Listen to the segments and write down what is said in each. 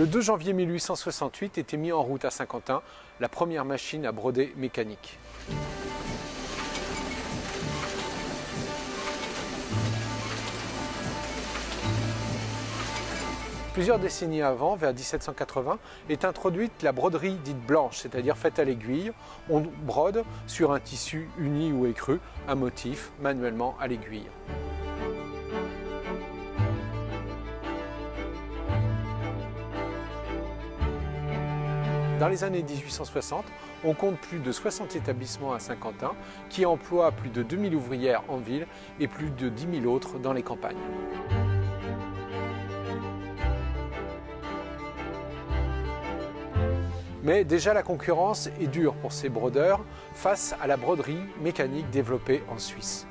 Le 2 janvier 1868 était mis en route à Saint-Quentin la première machine à broder mécanique. Plusieurs décennies avant, vers 1780, est introduite la broderie dite blanche, c'est-à-dire faite à l'aiguille. On brode sur un tissu uni ou écru un motif manuellement à l'aiguille. Dans les années 1860, on compte plus de 60 établissements à Saint-Quentin qui emploient plus de 2000 ouvrières en ville et plus de 10 000 autres dans les campagnes. Mais déjà la concurrence est dure pour ces brodeurs face à la broderie mécanique développée en Suisse.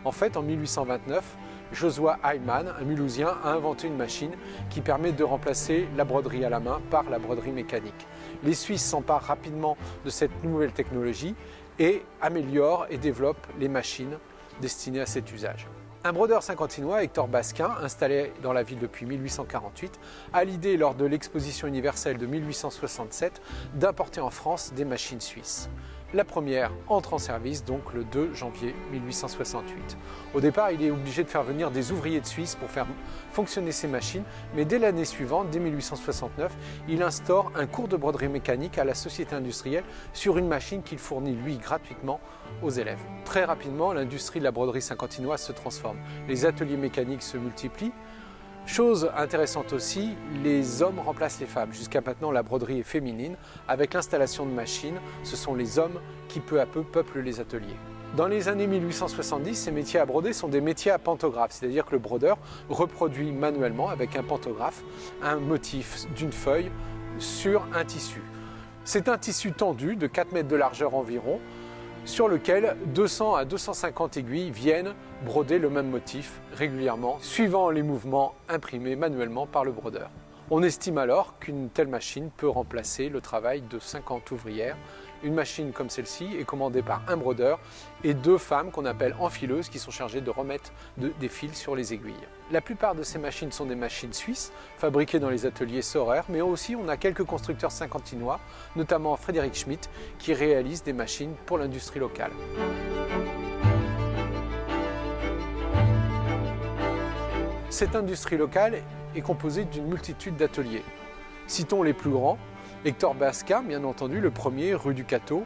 En fait, en 1829, Josua Heimann, un Mulhousien, a inventé une machine qui permet de remplacer la broderie à la main par la broderie mécanique. Les Suisses s'emparent rapidement de cette nouvelle technologie et améliorent et développent les machines destinées à cet usage. Un brodeur saint-quentinois, Hector Basquin, installé dans la ville depuis 1848, a l'idée lors de l'exposition universelle de 1867 d'importer en France des machines suisses. La première entre en service donc le 2 janvier 1868. Au départ, il est obligé de faire venir des ouvriers de Suisse pour faire fonctionner ces machines, mais dès l'année suivante, dès 1869, il instaure un cours de broderie mécanique à la société industrielle sur une machine qu'il fournit lui gratuitement aux élèves. Très rapidement, l'industrie de la broderie saint-quentinoise se transforme. Les ateliers mécaniques se multiplient. Chose intéressante aussi, les hommes remplacent les femmes. Jusqu'à maintenant, la broderie est féminine. Avec l'installation de machines, ce sont les hommes qui peu à peu peuplent les ateliers. Dans les années 1870, ces métiers à broder sont des métiers à pantographe, c'est-à-dire que le brodeur reproduit manuellement avec un pantographe un motif d'une feuille sur un tissu. C'est un tissu tendu de 4 mètres de largeur environ, sur lequel 200 à 250 aiguilles viennent broder le même motif régulièrement, suivant les mouvements imprimés manuellement par le brodeur. On estime alors qu'une telle machine peut remplacer le travail de 50 ouvrières. Une machine comme celle-ci est commandée par un brodeur et 2 femmes qu'on appelle enfileuses qui sont chargées de remettre des fils sur les aiguilles. La plupart de ces machines sont des machines suisses, fabriquées dans les ateliers Saurer, mais aussi on a quelques constructeurs saint-quentinois, notamment Frédéric Schmitt, qui réalisent des machines pour l'industrie locale. Cette industrie locale est composée d'une multitude d'ateliers. Citons les plus grands. Hector Basquin, bien entendu, le premier, rue du Cateau.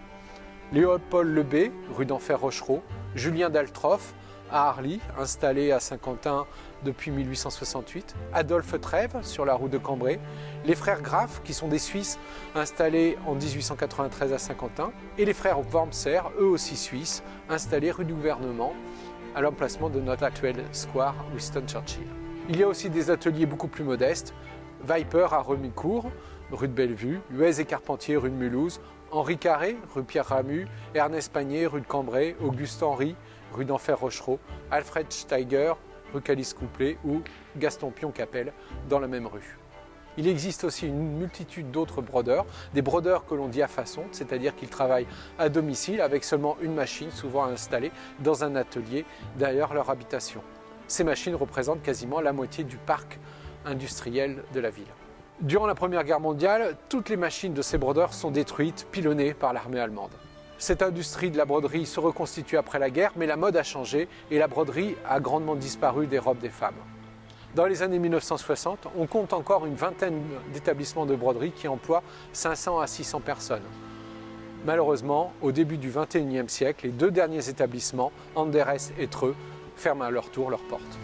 Léopold Lebé, rue d'Enfer-Rochereau. Julien Daltroff, à Arly, installé à Saint-Quentin depuis 1868. Adolphe Trèves, sur la route de Cambrai. Les frères Graff, qui sont des Suisses, installés en 1893 à Saint-Quentin. Et les frères Wormser, eux aussi suisses, installés rue du Gouvernement, à l'emplacement de notre actuel square Winston Churchill. Il y a aussi des ateliers beaucoup plus modestes. Viper à Remicourt, rue de Bellevue, Huez et Carpentier, rue de Mulhouse, Henri Carré, rue Pierre Ramu, Ernest Pagné, rue de Cambrai, Auguste Henry, rue d'Enfer-Rochereau, Alfred Steiger, rue Calice-Couplet ou Gaston Pion-Capel dans la même rue. Il existe aussi une multitude d'autres brodeurs, des brodeurs que l'on dit à façon, c'est-à-dire qu'ils travaillent à domicile avec seulement une machine, souvent installée dans un atelier derrière leur habitation. Ces machines représentent quasiment la moitié du parc industriel de la ville. Durant la Première Guerre mondiale, toutes les machines de ces brodeurs sont détruites, pilonnées par l'armée allemande. Cette industrie de la broderie se reconstitue après la guerre, mais la mode a changé et la broderie a grandement disparu des robes des femmes. Dans les années 1960, on compte encore une vingtaine d'établissements de broderie qui emploient 500 à 600 personnes. Malheureusement, au début du XXIe siècle, les 2 derniers établissements, Anderes et Treux, ferment à leur tour leurs portes.